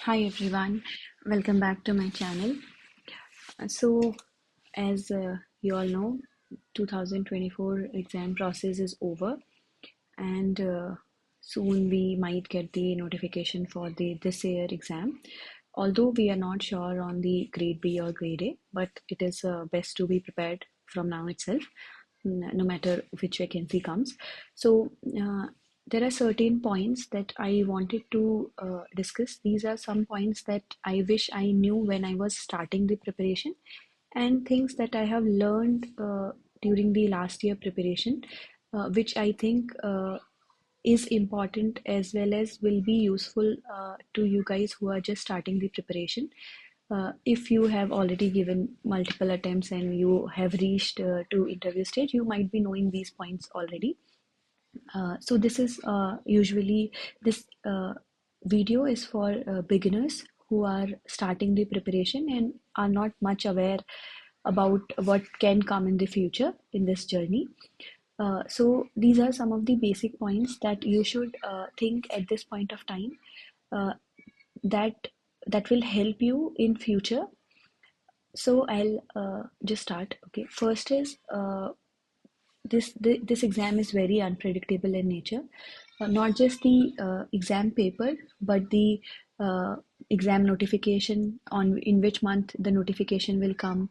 Hi everyone, welcome back to my channel. As you all know, 2024 exam process is over, and soon we might get the notification for the this year exam. Although we are not sure on the grade B or grade A, but it is best to be prepared from now itself, no matter which vacancy comes. So there are certain points that I wanted to discuss. These are some points that I wish I knew when I was starting the preparation, and things that I have learned during the last year preparation, which I think is important as well as will be useful to you guys who are just starting the preparation. If you have already given multiple attempts and you have reached to interview stage, you might be knowing these points already. So this is usually this video is for beginners who are starting the preparation and are not much aware about what can come in the future in this journey. So these are some of the basic points that you should think at this point of time, uh, that that will help you in future. So I'll just start. Okay, first is this exam is very unpredictable in nature. Not just the exam paper, but the uh, exam notification, on in which month the notification will come.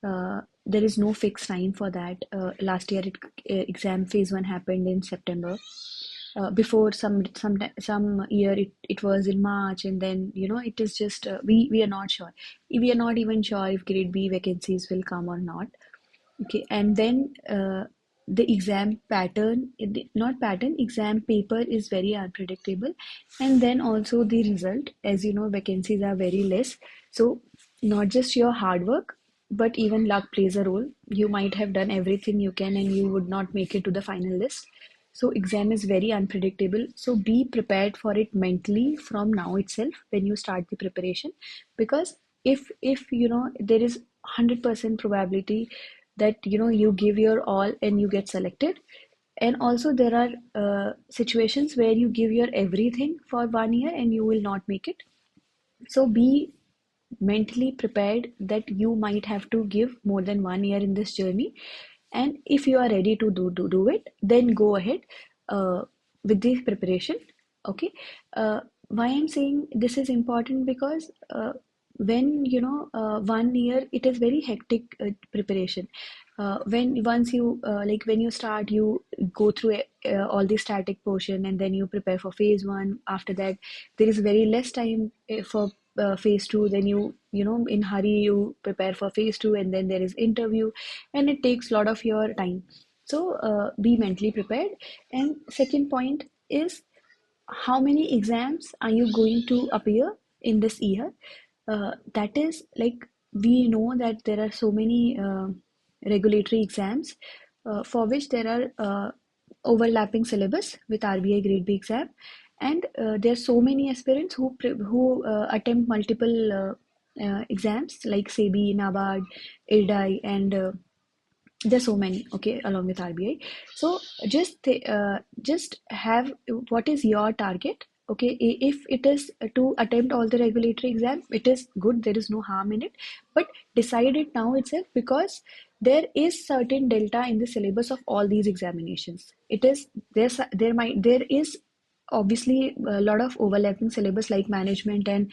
There is no fixed time for that. Last year, exam phase one happened in September. Before some year it was in March, and then it is just we are not sure. We are not even sure if grade B vacancies will come or not. Okay, and then the exam pattern, not pattern, exam paper is very unpredictable. And then also the result, as you know, vacancies are very less. So, not just your hard work, but even luck plays a role. You might have done everything you can and you would not make it to the final list. So, exam is very unpredictable. So, be prepared for it mentally from now itself when you start the preparation. Because if there is 100% probability that you give your all and you get selected, and also there are situations where you give your everything for 1 year and you will not make it. So be mentally prepared that you might have to give more than 1 year in this journey, and if you are ready to do it, then go ahead uh, with the preparation. Okay. Why I'm saying this is important, because when 1 year, it is very hectic preparation. When once you like when you start, you go through all the static portion, and then you prepare for phase one. After that, there is very less time for phase two. Then in hurry you prepare for phase two, and then there is interview, and it takes a lot of your time. So be mentally prepared. And second point is, how many exams are you going to appear in this year? That is, like, we know that there are so many regulatory exams for which there are overlapping syllabus with RBI Grade B exam, and there are so many aspirants who attempt multiple exams like SEBI, NABARD, IRDAI, and there's so many, okay, along with RBI. So just have what is your target. Okay, if it is to attempt all the regulatory exam, it is good, there is no harm in it. But decide it now itself, because there is certain delta in the syllabus of all these examinations. It is there is obviously a lot of overlapping syllabus like management and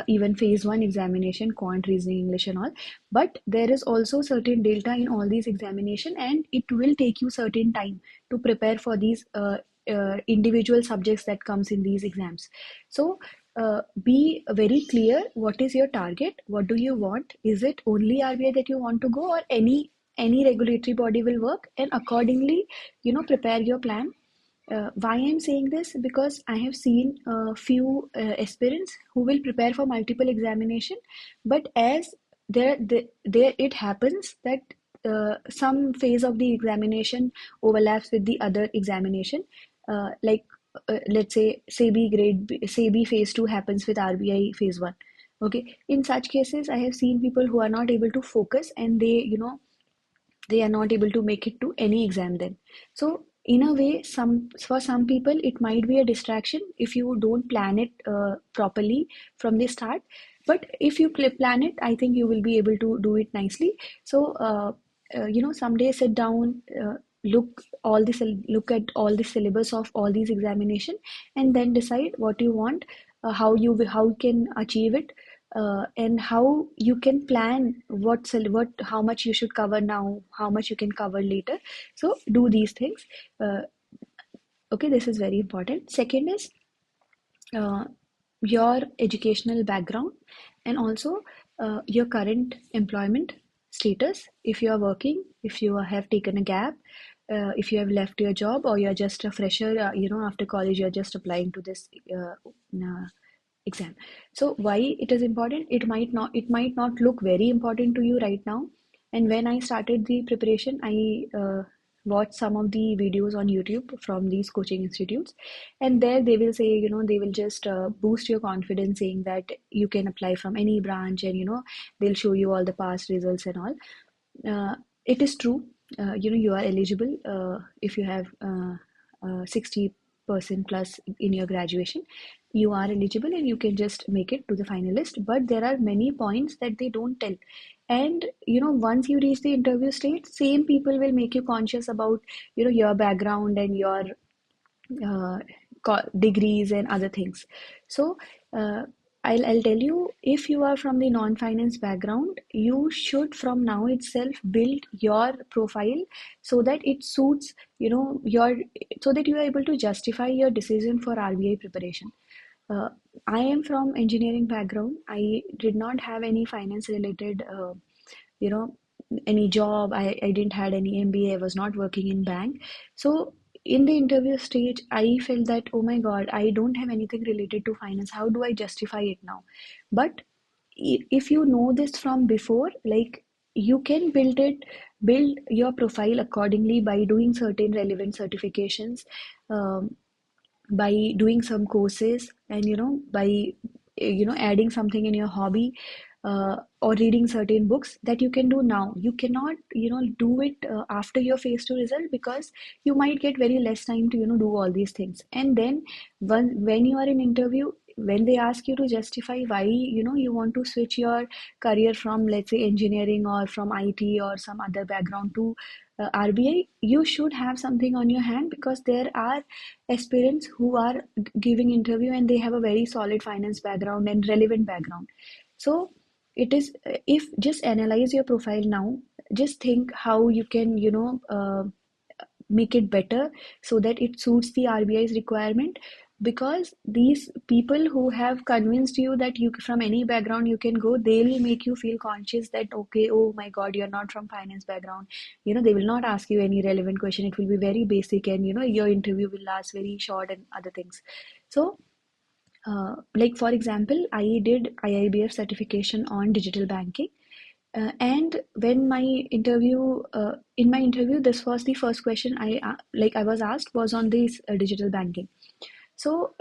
even phase one examination, quant, reasoning, English, and all. But there is also certain delta in all these examination, and it will take you certain time to prepare for these individual subjects that comes in these exams. So be very clear, what is your target, what do you want? Is it only RBI that you want to go, or any regulatory body will work? And accordingly, prepare your plan. Why I'm saying this? Because I have seen a few aspirants who will prepare for multiple examination, but as there it happens that some phase of the examination overlaps with the other examination. Like let's say SEBI phase two happens with RBI phase one. Okay, in such cases, I have seen people who are not able to focus, and they are not able to make it to any exam then. So in a way, for some people it might be a distraction if you don't plan it properly from the start. But if you plan it, I think you will be able to do it nicely. So someday sit down, look at all the syllabus of all these examination, and then decide what you want, how you can achieve it, and how you can plan how much you should cover now, how much you can cover later. So do these things. uh, okay, this is very important. Second is uh, your educational background, and also your current employment status. If you are working, if you have taken a gap, if you have left your job, or you're just a fresher, after college you're just applying to this exam. So why it is important? It might not look very important to you right now. And when I started the preparation, I watched some of the videos on YouTube from these coaching institutes, and there they will say, they will just boost your confidence, saying that you can apply from any branch, and they'll show you all the past results and all. It is true. You are eligible if you have 60% plus in your graduation. You are eligible and you can just make it to the finalist. But there are many points that they don't tell. And once you reach the interview stage, same people will make you conscious about your background and your uh, degrees and other things. So uh, I'll tell you, if you are from the non-finance background, you should from now itself build your profile so that it suits, your, so that you are able to justify your decision for RBI preparation. uh, I am from engineering background. I did not have any finance related you know any job. I didn't had any MBA. I was not working in bank. So in the interview stage, I felt that, oh my god, I don't have anything related to finance. How do I justify it now? But if you know this from before, like, you can build your profile accordingly by doing certain relevant certifications, by doing some courses, and by adding something in your hobby, or reading certain books that you can do now. You cannot do it after your phase 2 result, because you might get very less time to do all these things. And then when you are in interview, when they ask you to justify why you want to switch your career from, let's say, engineering or from IT or some other background to RBI, you should have something on your hand, because there are aspirants who are giving interview and they have a very solid finance background and relevant background. So it is, if just analyze your profile now, just think how you can make it better so that it suits the RBI's requirement. Because these people who have convinced you that you from any background you can go, they'll make you feel conscious that, okay, oh my god, you're not from finance background. They will not ask you any relevant question. It will be very basic, and your interview will last very short and other things. So like, for example, I did IIBF certification on digital banking, and when my interview, in my interview, this was the first question I was asked, was on this digital banking. So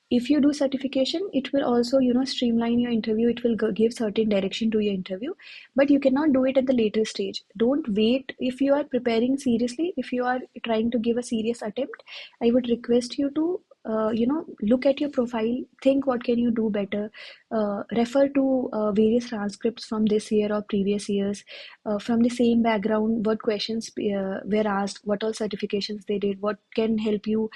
if you do certification, it will also streamline your interview. It will give certain direction to your interview, but you cannot do it at the later stage. Don't wait. If you are preparing seriously, if you are trying to give a serious attempt, I would request you to look at your profile, think what can you do better, refer to various transcripts from this year or previous years, from the same background, what questions were asked, what all certifications they did, what can help you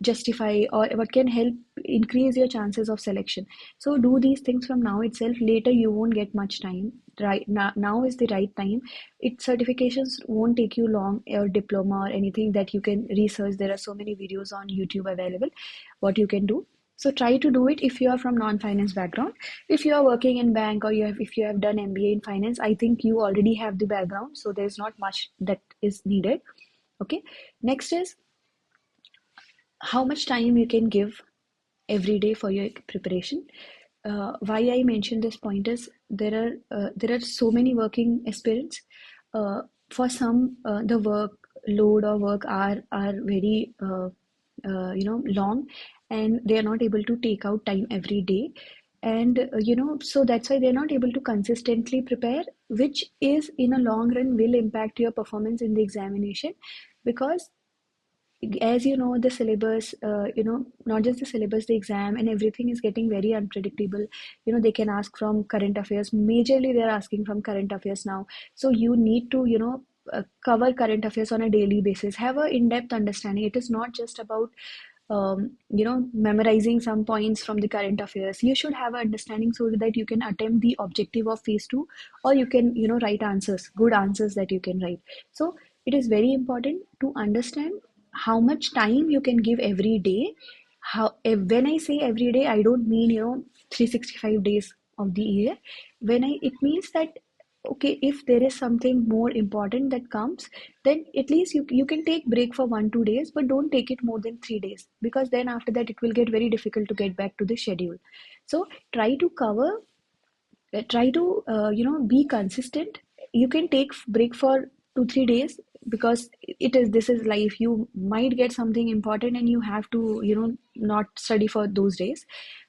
justify, or what can help increase your chances of selection. So do these things from now itself. Later you won't get much time. Right now is the right time. Certifications won't take you long, or diploma or anything that you can research. There are so many videos on YouTube available what you can do. So try to do it if you are from non-finance background. If you are working in bank, or if you have done MBA in finance, I think you already have the background, so there's not much that is needed. Okay. Next is how much time you can give every day for your preparation. Why I mentioned this point is, there are so many working aspirants. For some, the work load or work are very long, and they are not able to take out time every day. And so that's why they're not able to consistently prepare, which is in a long run will impact your performance in the examination. Because as you know, the syllabus, not just the syllabus, the exam and everything is getting very unpredictable. They can ask from current affairs. Majorly, they're asking from current affairs now. So you need to, cover current affairs on a daily basis. Have a in-depth understanding. It is not just about memorizing some points from the current affairs. You should have an understanding so that you can attempt the objective of phase two, or you can, write answers, good answers that you can write. So it is very important to understand how much time you can give every day. When I say every day, I don't mean, 365 days of the year. It means that, okay, if there is something more important that comes, then at least you can take break for 1 2 days, but don't take it more than 3 days, because then after that it will get very difficult to get back to the schedule. So try to cover, try to be consistent. You can take break for 2 3 days, because this is life. You might get something important and you have to, not study for those days,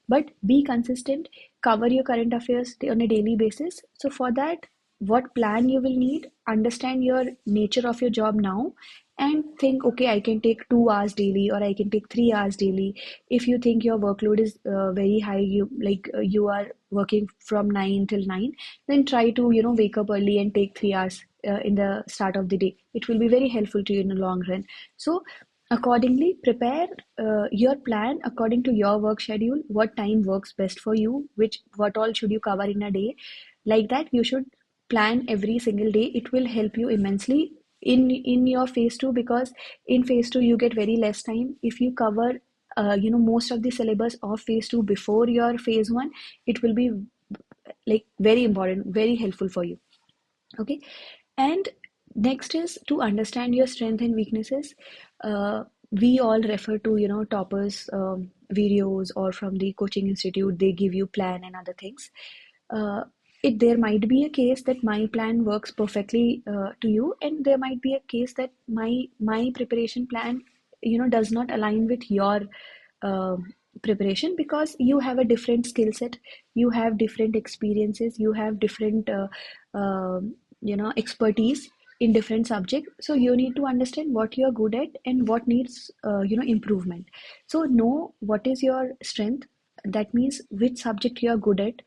but be consistent. Cover your current affairs on a daily basis. So for that, what plan you will need, understand your nature of your job now, and think, okay, I can take 2 hours daily, or I can take 3 hours daily. If you think your workload is very high, you are working from 9 till 9, then try to, wake up early and take 3 hours in the start of the day. It will be very helpful to you in the long run. So accordingly, prepare your plan according to your work schedule. What time works best for you? What all should you cover in a day? Like that, you should plan every single day. It will help you immensely in your phase two, because in phase two you get very less time. If you cover most of the syllabus of phase two before your phase one, it will be like very important, very helpful for you. Okay. And next is to understand your strength and weaknesses. We all refer to, toppers videos, or from the coaching institute, they give you plan and other things. There might be a case that my plan works perfectly to you, and there might be a case that my preparation plan, does not align with your uh, preparation, because you have a different skill set, you have different experiences, you have different expertise in different subjects. So you need to understand what you're good at and what needs improvement. So know what is your strength. That means which subject you are good at,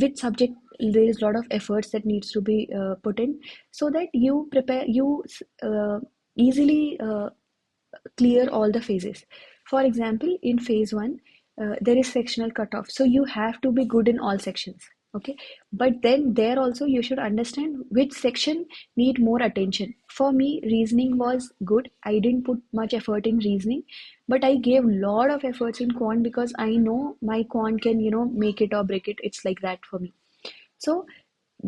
which subject there is a lot of efforts that needs to be put in, so that you easily clear all the phases. For example, in phase one, there is sectional cutoff. So you have to be good in all sections. Okay. But then there also you should understand which section need more attention. For me, reasoning was good. I didn't put much effort in reasoning, but I gave a lot of efforts in quant, because I know my quant can, make it or break it. It's like that for me. So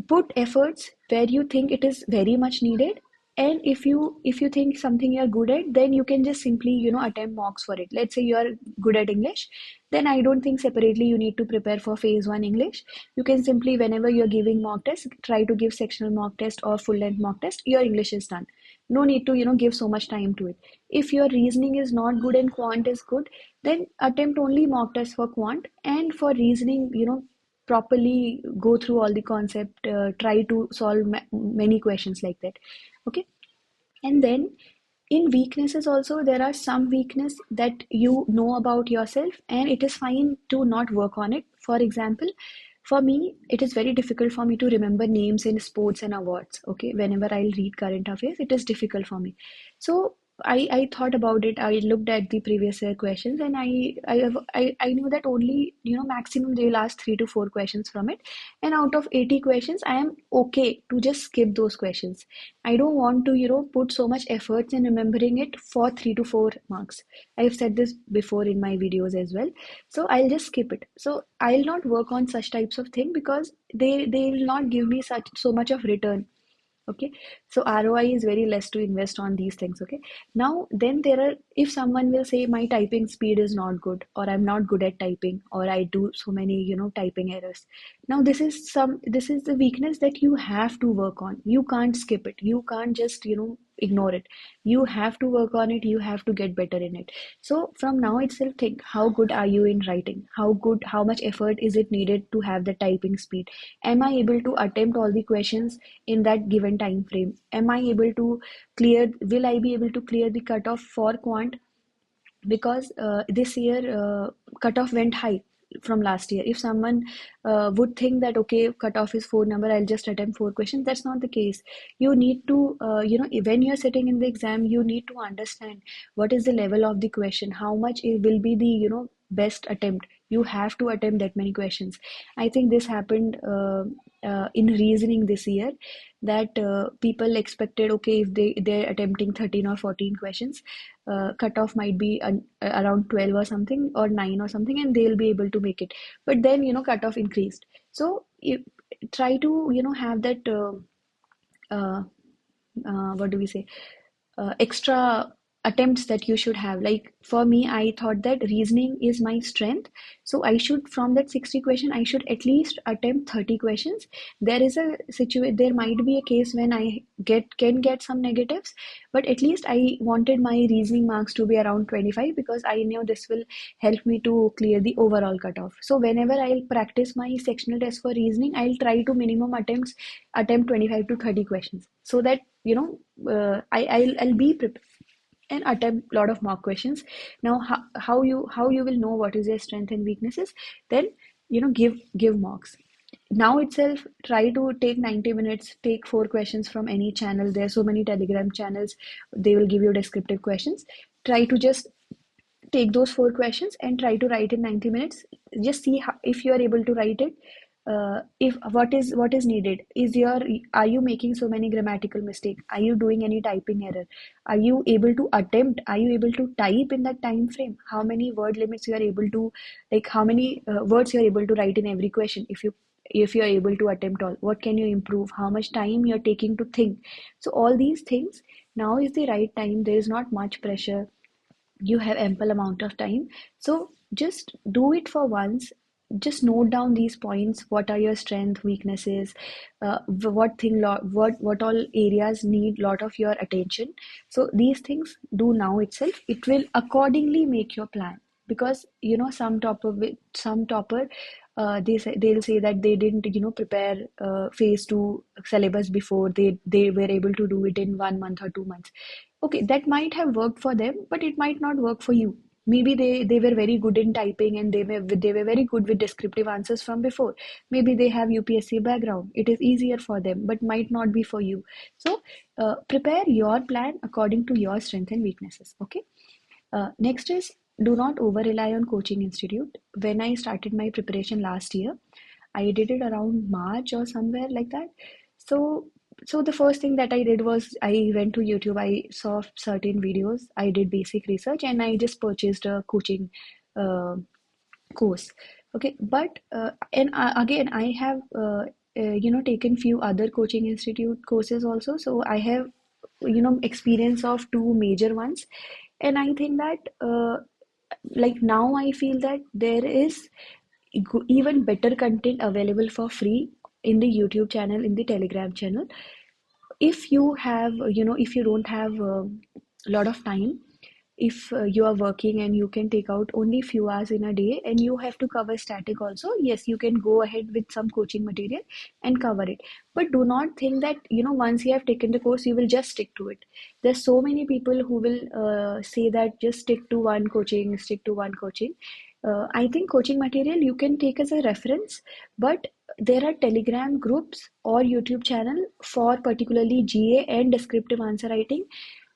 put efforts where you think it is very much needed. And if you think something you're good at, then you can just simply, attempt mocks for it. Let's say you are good at English, then I don't think separately you need to prepare for phase one English. You can simply, whenever you're giving mock test, try to give sectional mock test or full length mock test. Your English is done. No need to, give so much time to it. If your reasoning is not good and quant is good, then attempt only mock test for quant. And for reasoning, properly go through all the concept, try to solve many questions like that. Okay. And then in weaknesses also, there are some weakness that you know about yourself, and it is fine to not work on it. For example, for me, it is very difficult for me to remember names in sports and awards. Okay, whenever I'll read current affairs, it is difficult for me. So I thought about it. I looked at the previous year questions, and I knew that only, maximum they will ask 3 to 4 questions from it, and out of 80 questions, I am okay to just skip those questions. I don't want to, put so much efforts in remembering it for 3 to 4 marks. I've said this before in my videos as well. So I'll just skip it. So I'll not work on such types of thing, because they will not give me so much of return. Okay. So ROI is very less to invest on these things. Okay. Now then if someone will say my typing speed is not good, or I'm not good at typing, or I do so many, typing errors. Now this is the weakness that you have to work on. You can't skip it. You can't just, ignore it. You have to work on it, you have to get better in it. So from now itself, think how good are you in writing, how much effort is it needed to have the typing speed. Am I able to attempt all the questions in that given time frame? Am I able to clear, will I be able to clear the cutoff for quant? Because this year cutoff went high from last year. If someone would think that okay, cutoff is 4 number, I'll just attempt 4 questions, that's not the case. You need to when you're sitting in the exam, you need to understand what is the level of the question, how much it will be the best attempt. You have to attempt that many questions. I think this happened in reasoning this year, that people expected okay, if they're attempting 13 or 14 questions, cutoff might be around 12 or something, or 9 or something, and they'll be able to make it. But then cutoff increased. So try to have that uh, what do we say, extra attempts that you should have. Like for me, I thought that reasoning is my strength, so I should, from that 60 question, I should at least attempt 30 questions. There might be a case when I can get some negatives, but at least I wanted my reasoning marks to be around 25, because I know this will help me to clear the overall cutoff. So whenever I'll practice my sectional test for reasoning, I'll try to minimum attempt 25 to 30 questions, so that I'll be prepared and attempt a lot of mock questions. Now, how you will know what is your strength and weaknesses? Then give mocks. Now itself, try to take 90 minutes, take 4 questions from any channel. There are so many Telegram channels, they will give you descriptive questions. Try to just take those 4 questions and try to write in 90 minutes. Just see if you are able to write it. If what is needed is are you making so many grammatical mistakes? Are you doing any typing error? Are you able to attempt? Are you able to type in that time frame? How many word limits you are able to, like how many words you are able to write in every question? If you are able to attempt all, what can you improve? How much time you are taking to think? So all these things, now is the right time. There is not much pressure, you have ample amount of time. So just do it for once. Just note down these points. What are your strength, weaknesses? What all areas need lot of your attention? So these things, do now itself. It will accordingly make your plan. Because some topper, they'll say that they didn't prepare phase 2 syllabus before. They were able to do it in 1 month or 2 months. Okay, that might have worked for them, but it might not work for you. Maybe they were very good in typing, and they were very good with descriptive answers from before. Maybe they have UPSC background. It is easier for them, but might not be for you. So prepare your plan according to your strengths and weaknesses. Okay. Next is, do not over rely on coaching institute. When I started my preparation last year, I did it around March or somewhere like that. So so the first thing that I did was I went to YouTube. I saw certain videos. I did basic research, and I just purchased a coaching uh, course. Okay, but and again, I have taken few other coaching institute courses also. So I have experience of two major ones, and I think that like now I feel that there is even better content available for free in the YouTube channel, in the Telegram channel. If you have, if you don't have a lot of time, if you are working and you can take out only few hours in a day, and you have to cover static also, yes, you can go ahead with some coaching material and cover it. But do not think that once you have taken the course, you will just stick to it. There's so many people who will say that just stick to one coaching. I think coaching material you can take as a reference, but there are Telegram groups or YouTube channel for particularly GA and descriptive answer writing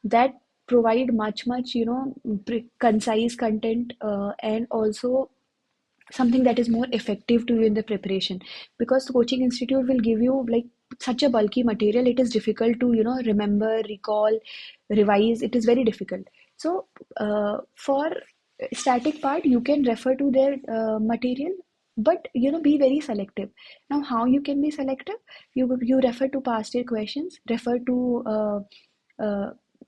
that provide much concise content, and also something that is more effective to you in the preparation. Because the coaching institute will give you like such a bulky material, it is difficult to remember, recall, revise. It is very difficult. So for static part, you can refer to their material, but be very selective. Now, how you can be selective? You refer to past year questions, refer to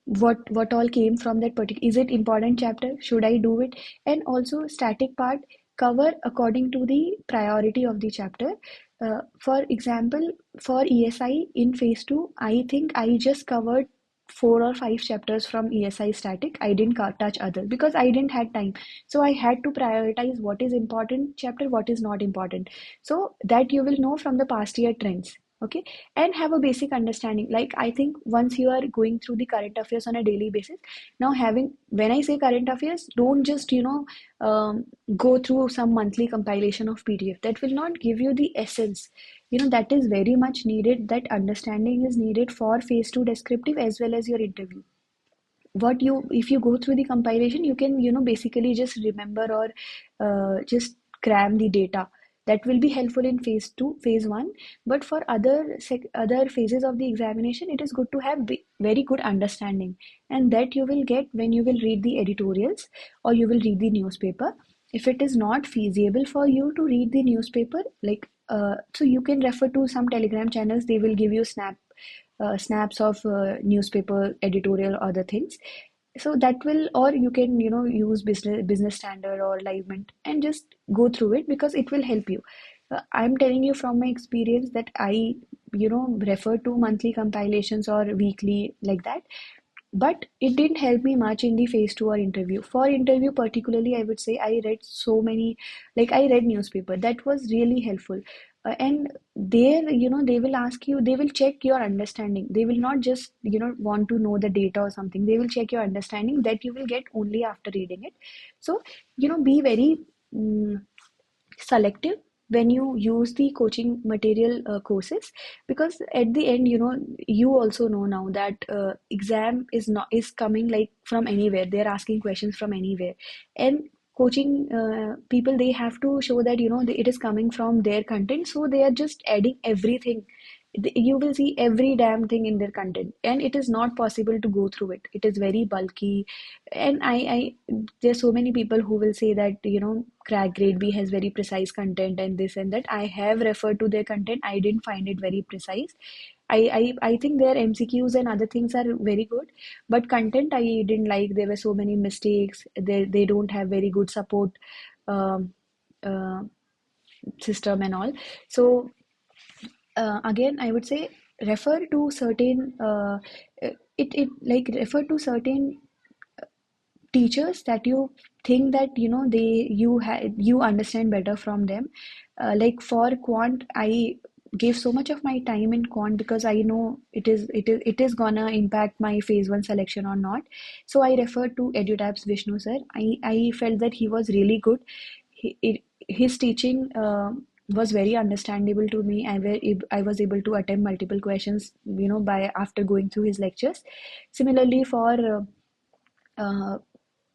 what all came from that particular, is it important chapter, should I do it? And also static part, cover according to the priority of the chapter. For example, for ESI in phase 2, I think I just covered 4 or 5 chapters from ESI static. I didn't touch others because I didn't had time. So I had to prioritize what is important chapter, what is not important. So that you will know from the past year trends. Okay, and have a basic understanding. Like I think once you are going through the current affairs on a daily basis, now having, when I say current affairs, don't just um, go through some monthly compilation of PDF. That will not give you the essence. That is very much needed. That understanding is needed for phase 2 descriptive as well as your interview. What you If you go through the compilation, you can basically just remember or just cram the data. That will be helpful in phase 2, phase 1. But for other phases of the examination, it is good to have very good understanding, and that you will get when you will read the editorials or you will read the newspaper. If it is not feasible for you to read the newspaper, like so you can refer to some Telegram channels. They will give you snaps of newspaper editorial or other things. So that will, or you can use business standard or Livement and just go through it, because it will help you. I'm telling you from my experience that I refer to monthly compilations or weekly, like that. But it didn't help me much in the phase 2 or interview. For interview particularly, I would say I read so many, like I read newspaper. That was really helpful. And there, they will ask you, they will check your understanding. They will not just want to know the data or something. They will check your understanding, that you will get only after reading it. So be very mm selective when you use the coaching material courses, because at the end, you also know now that exam is coming like from anywhere. They're asking questions from anywhere, and coaching people, they have to show that it is coming from their content, so they are just adding everything. You will see every damn thing in their content, and it is not possible to go through it. It is very bulky. And I there's so many people who will say that crack grade B has very precise content and this and that. I have referred to their content. I didn't find it very precise. I think their MCQs and other things are very good, but content I didn't like. There were so many mistakes. They don't have very good support um, uh, system and all. So again, I would say refer to certain it like refer to certain teachers that you think that you understand better from them. Like for quant, I gave so much of my time in quant because I know it is gonna impact my phase 1 selection or not. So I referred to EduTab's Vishnu sir. I felt that he was really good. His teaching was very understandable to me. I was able to attempt multiple questions, by after going through his lectures. Similarly, for uh,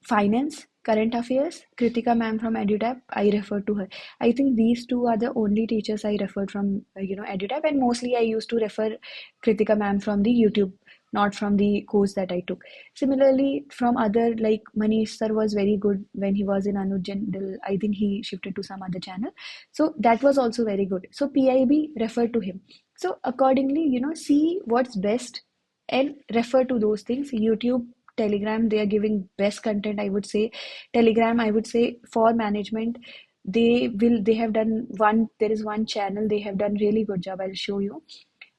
finance, current affairs, Kritika ma'am from EduTap, I refer to her. I think these two are the only teachers I referred from, EduTap, and mostly I used to refer Kritika ma'am from the YouTube, not from the course that I took. Similarly, from other, like Manish sir was very good when he was in Anuj Jindal. I think he shifted to some other channel. So that was also very good. So PIB, refer to him. So accordingly, see what's best and refer to those things. YouTube, Telegram, they are giving best content, I would say. Telegram, I would say, for management, they have done one, there is one channel, they have done really good job. I'll show you.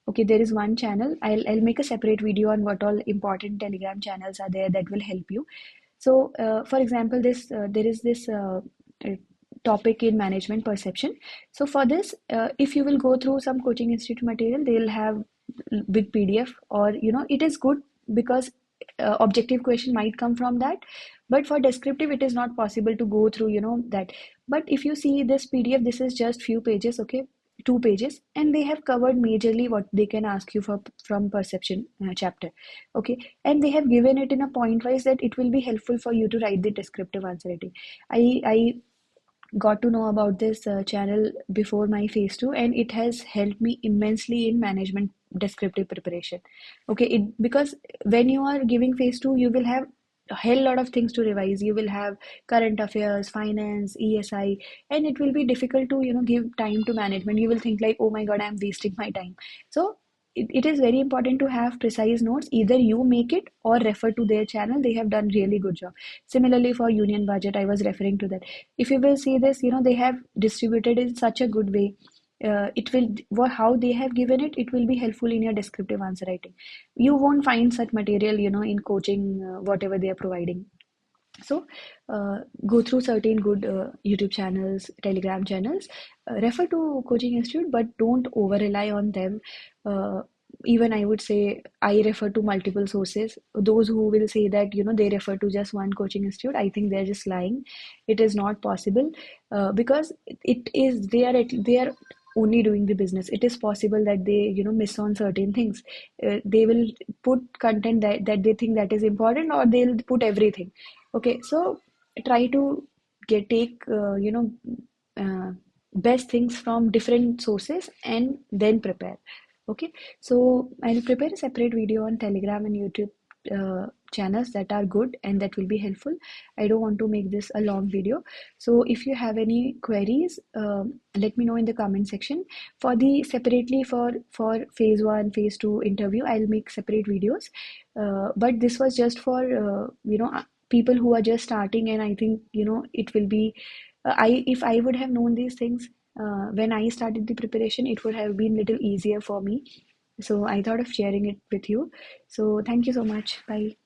Okay, there is one channel. I'll make a separate video on what all important Telegram channels are there that will help you. So, for example, there is this uh, topic in management perception. So for this, if you will go through some coaching institute material, they'll have big PDF, or it is good because objective question might come from that. But for descriptive, it is not possible to go through that. But if you see this PDF, this is just few pages, okay, 2 pages, and they have covered majorly what they can ask you for from perception chapter. Okay, and they have given it in a point wise that it will be helpful for you to write the descriptive answer writing. I got to know about this channel before my phase 2, and it has helped me immensely in management descriptive preparation. Okay, because when you are giving phase 2, you will have a hell lot of things to revise. You will have current affairs, finance, ESI, and it will be difficult to give time to management. You will think like, oh my god, I'm wasting my time. So it is very important to have precise notes. Either you make it or refer to their channel. They have done really good job. Similarly, for union budget, I was referring to that. If you will see this, they have distributed in such a good way. it will, how they have given it, it will be helpful in your descriptive answer writing. You won't find such material, in coaching, whatever they are providing. So go through certain good YouTube channels, Telegram channels, refer to coaching institute, but don't over rely on them. Uh, Even I would say I refer to multiple sources. Those who will say that they refer to just one coaching institute, I think they're just lying. It is not possible, because it is they are only doing the business. It is possible that they miss on certain things. They will put content that they think that is important, or they'll put everything. Okay, so try to take best things from different sources and then prepare. Okay, so I'll prepare a separate video on Telegram and YouTube channels that are good and that will be helpful. I don't want to make this a long video. So if you have any queries, let me know in the comment section. For the separately for phase 1, phase 2 interview, I'll make separate videos. But this was just for people who are just starting, and I think it will be I if I would have known these things when I started the preparation, it would have been little easier for me. So I thought of sharing it with you. So thank you so much. Bye.